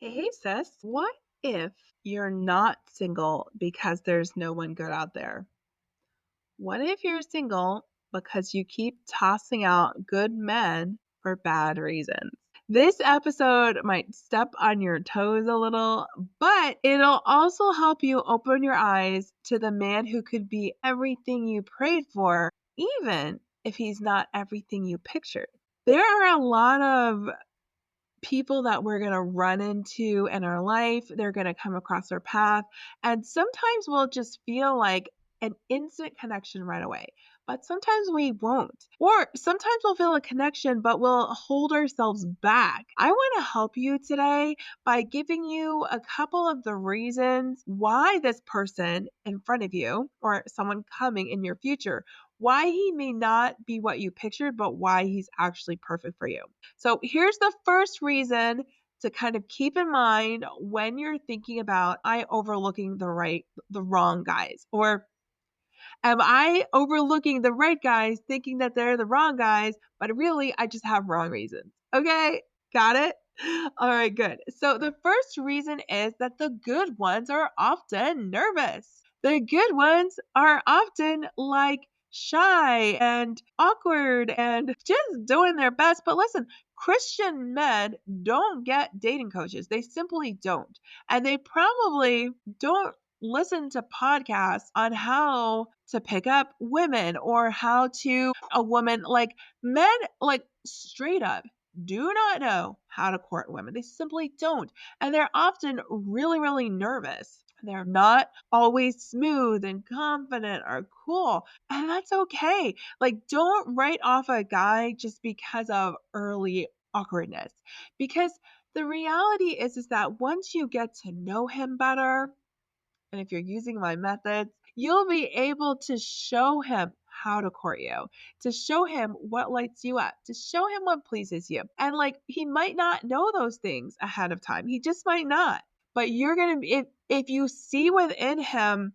Hey, sis, what if you're not single because there's no one good out there? What if you're single because you keep tossing out good men for bad reasons? This episode might step on your toes a little, but it'll also help you open your eyes to the man who could be everything you prayed for, even if he's not everything you pictured. There are a lot of people that we're going to run into in our life. They're going to come across our path. And sometimes we'll just feel like an instant connection right away. But sometimes we won't. Or sometimes we'll feel a connection, but we'll hold ourselves back. I want to help you today by giving you a couple of the reasons why this person in front of you or someone coming in your future, why he may not be what you pictured, but why he's actually perfect for you. So here's the first reason to kind of keep in mind when you're thinking about I overlooking the wrong guys, or am I overlooking the right guys thinking that they're the wrong guys, but really I just have wrong reasons. Okay? Got it? All right, good. So the first reason is that the good ones are often nervous. The good ones are often like shy and awkward and just doing their best. But listen, Christian men don't get dating coaches. They simply don't. And they probably don't listen to podcasts on how to pick up women or how to a woman, like men, like straight up do not know how to court women. They simply don't. And they're often really, really nervous. They're not always smooth and confident or cool. And that's okay. Like, don't write off a guy just because of early awkwardness. Because the reality is that once you get to know him better, and if you're using my methods, you'll be able to show him how to court you, to show him what lights you up, to show him what pleases you. And like he might not know those things ahead of time. He just might not. But you're going to if you see within him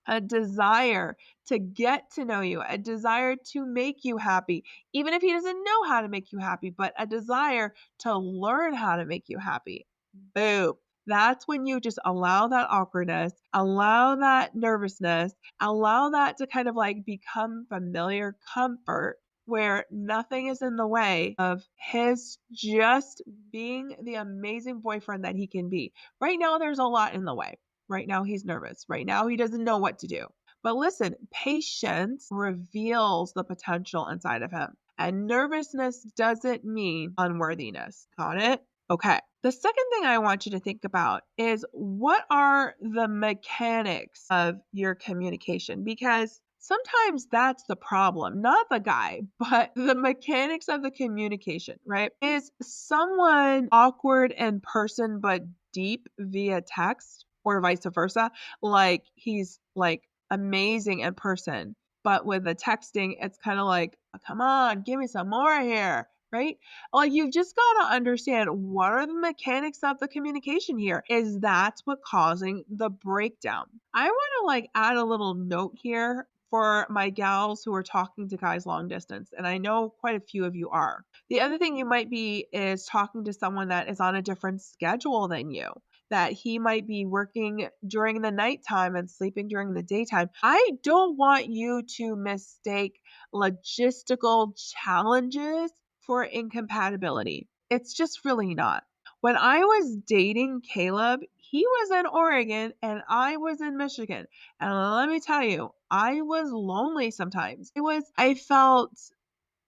a desire to get to know you, a desire to make you happy, even if he doesn't know how to make you happy, but a desire to learn how to make you happy. Boom. That's when you just allow that awkwardness, allow that nervousness, allow that to kind of like become familiar comfort where nothing is in the way of his just being the amazing boyfriend that he can be. Right now, there's a lot in the way. Right now, he's nervous. Right now, he doesn't know what to do. But listen, patience reveals the potential inside of him. And nervousness doesn't mean unworthiness. Got it? Okay. The second thing I want you to think about is what are the mechanics of your communication? Because sometimes that's the problem, not the guy, but the mechanics of the communication, right? Is someone awkward in person but deep via text or vice versa? Like he's like amazing in person, but with the texting, it's kind of like, come on, give me some more here, right? Like you've just got to understand what are the mechanics of the communication here. Is that what causing the breakdown? I want to like add a little note here for my gals who are talking to guys long distance, and I know quite a few of you are. The other thing you might be is talking to someone that is on a different schedule than you, that he might be working during the nighttime and sleeping during the daytime. I don't want you to mistake logistical challenges for incompatibility. It's just really not. When I was dating Caleb, he was in Oregon and I was in Michigan. And let me tell you, I was lonely sometimes. I felt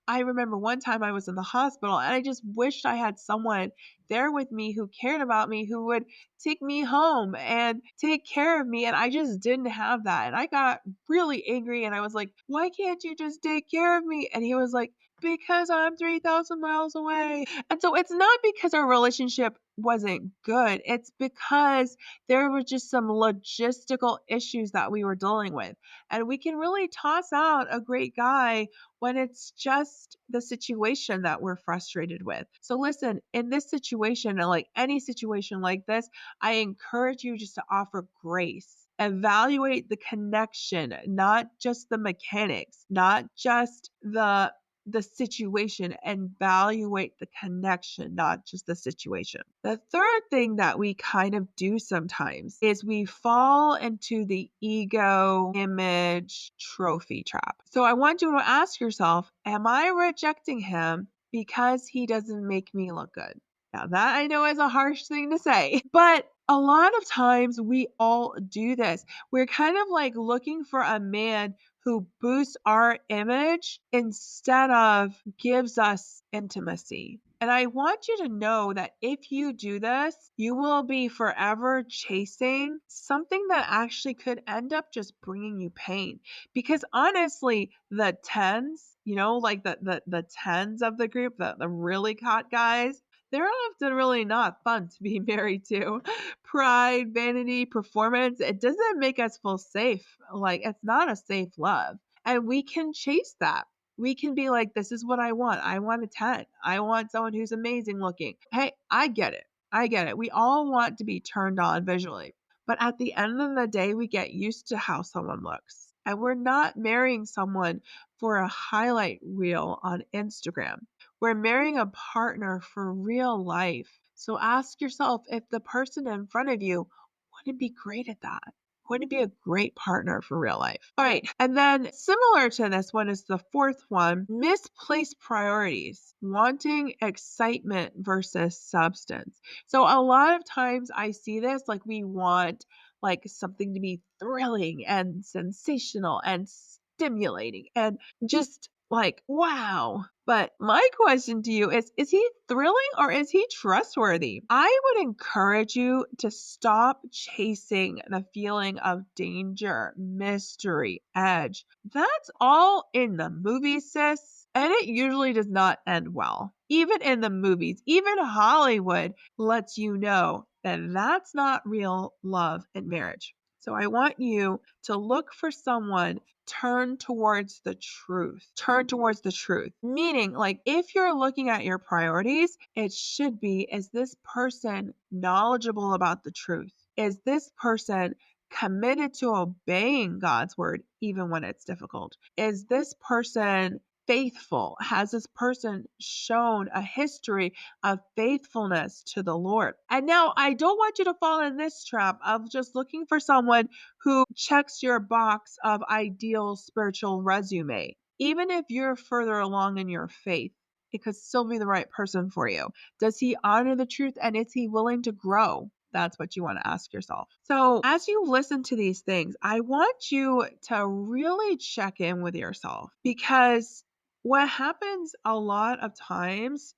I remember one time I was in the hospital and I just wished I had someone there with me who cared about me, who would take me home and take care of me. And I just didn't have that. And I got really angry and I was like, why can't you just take care of me? And he was like, because I'm 3,000 miles away. And so it's not because our relationship wasn't good. It's because there were just some logistical issues that we were dealing with. And we can really toss out a great guy when it's just the situation that we're frustrated with. So listen, in this situation, and like any situation like this, I encourage you just to offer grace. Evaluate the connection, not just the mechanics, not just the the situation and evaluate the connection, not just the situation. The third thing that we kind of do sometimes is we fall into the ego image trophy trap. So I want you to ask yourself, am I rejecting him because he doesn't make me look good? Now, that I know is a harsh thing to say, but a lot of times we all do this. We're kind of like looking for a man who boosts our image instead of gives us intimacy. And I want you to know that if you do this, you will be forever chasing something that actually could end up just bringing you pain. Because honestly, the tens, like the tens of the group, the really hot guys, they're often really not fun to be married to. Pride, vanity, performance, it doesn't make us feel safe. Like, it's not a safe love. And we can chase that. We can be like, this is what I want. I want a 10. I want someone who's amazing looking. Hey, I get it. I get it. We all want to be turned on visually. But at the end of the day, we get used to how someone looks. And we're not marrying someone for a highlight reel on Instagram. We're marrying a partner for real life. So ask yourself if the person in front of you wouldn't be great at that. Wouldn't be a great partner for real life. All right. And then similar to this one is the fourth one, misplaced priorities, wanting excitement versus substance. So a lot of times I see this, like we want like something to be thrilling and sensational and stimulating and just like, wow. But my question to you is he thrilling or is he trustworthy? I would encourage you to stop chasing the feeling of danger, mystery, edge. That's all in the movies, sis. And it usually does not end well. Even in the movies, even Hollywood lets you know that that's not real love and marriage. So I want you to look for someone, turn towards the truth. Turn towards the truth. Meaning, like, if you're looking at your priorities, it should be, is this person knowledgeable about the truth? Is this person committed to obeying God's word even when it's difficult? Is this person faithful? Has this person shown a history of faithfulness to the Lord? And now I don't want you to fall in this trap of just looking for someone who checks your box of ideal spiritual resume. Even if you're further along in your faith, it could still be the right person for you. Does he honor the truth and is he willing to grow? That's what you want to ask yourself. So, as you listen to these things, I want you to really check in with yourself because what happens a lot of times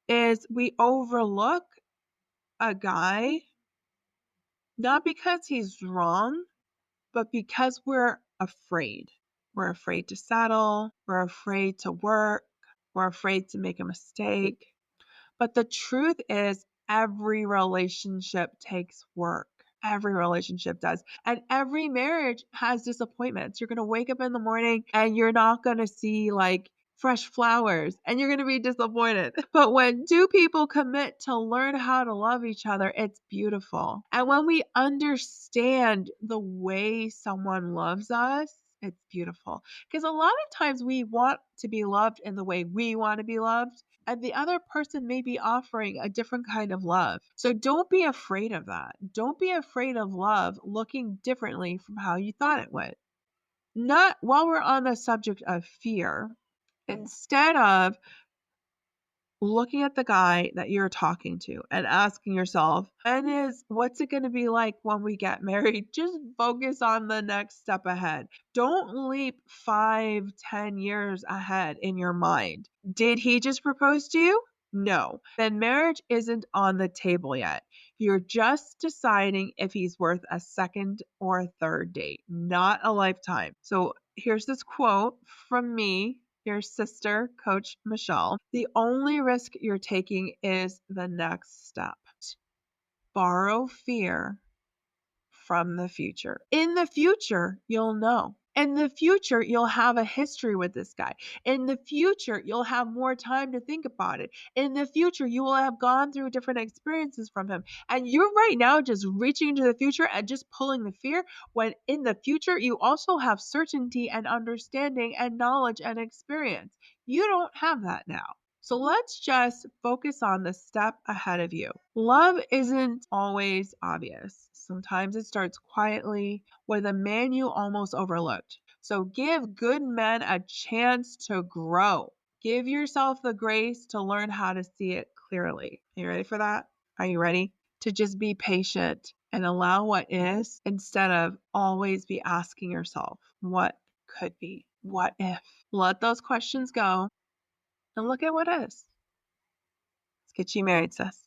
is we overlook a guy not because he's wrong, but because we're afraid. We're afraid to settle, we're afraid to work, we're afraid to make a mistake. But the truth is, every relationship takes work. Every relationship does. And every marriage has disappointments. You're going to wake up in the morning and you're not going to see like fresh flowers and you're going to be disappointed. But when two people commit to learn how to love each other, it's beautiful. And when we understand the way someone loves us, it's beautiful. Because a lot of times we want to be loved in the way we want to be loved, and the other person may be offering a different kind of love. So don't be afraid of that. Don't be afraid of love looking differently from how you thought it would. Not while we're on the subject of fear, instead of looking at the guy that you're talking to and asking yourself, what's it going to be like when we get married? Just focus on the next step ahead. Don't leap 5-10 years ahead in your mind. Did he just propose to you? No. Then marriage isn't on the table yet. You're just deciding if he's worth a second or a third date, not a lifetime. So here's this quote from me, your sister, Coach Michelle. The only risk you're taking is the next step. Borrow fear from the future. In the future, you'll know. In the future, you'll have a history with this guy. In the future, you'll have more time to think about it. In the future, you will have gone through different experiences from him. And you're right now just reaching into the future and just pulling the fear, when in the future, you also have certainty and understanding and knowledge and experience. You don't have that now. So let's just focus on the step ahead of you. Love isn't always obvious. Sometimes it starts quietly with a man you almost overlooked. So give good men a chance to grow. Give yourself the grace to learn how to see it clearly. Are you ready for that? Are you ready to just be patient and allow what is instead of always be asking yourself, what could be? What if? Let those questions go and look at what is. Let's get you married, sis.